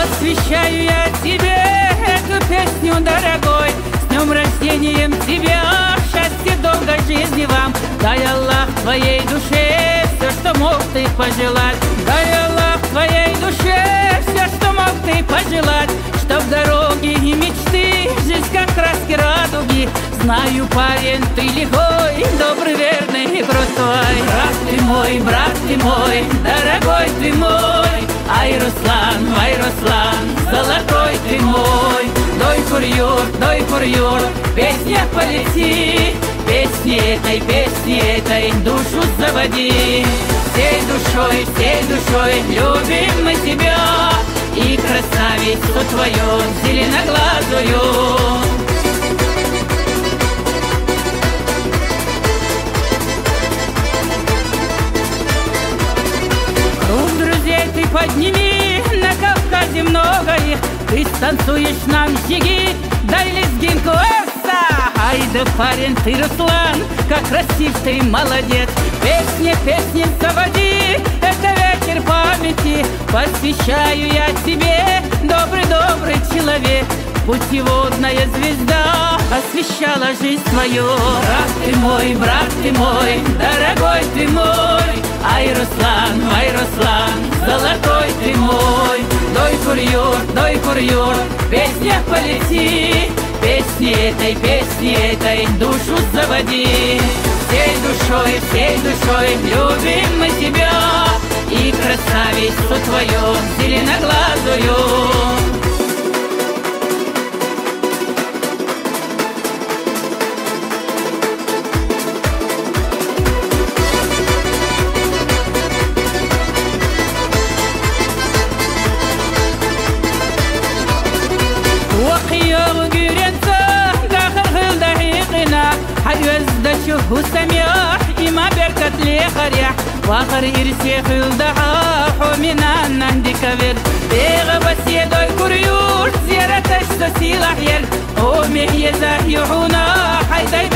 Посвящаю я тебе эту песню, дорогой. С днем рождением тебя, счастья, долгой жизни вам. Дай Аллах твоей душе все, что мог ты пожелать. Дай Аллах твоей душе все, что мог ты пожелать. Чтоб дороги и мечты, жизнь как краски радуги. Знаю, парень, ты лихой, добрый, верный и крутой. Брат ты мой, дорогой ты мой. Ай, Руслан, золотой ты мой. Дой курьер, песня полети. Песни этой душу заводи. Всей душой любим мы тебя. И красавицу твою зеленоглазую. Круг друзей ты подними, на Кавказе много их. Ты станцуешь нам жиги, дай лезгинку, эсса. Ай да парень ты, Руслан, как красив ты, молодец. Песни заводи, это вечер памяти. Посвящаю я тебе, добрый человек. Путеводная звезда освещала жизнь твою. Брат ты мой, дорогой ты мой. Ай, Руслан, золотой ты мой. Дой курьер, песня полети. Песни этой душу заводи. Всей душой любим мы тебя. И красавицу твою зеленоглазую. وسميح إما بركت لي خريح وآخر إرسي خلدها حمنا نهدي كبير بيغ بس يدوي كريور زيارة تشتسي لحير ومه يزاح يحونا حيداي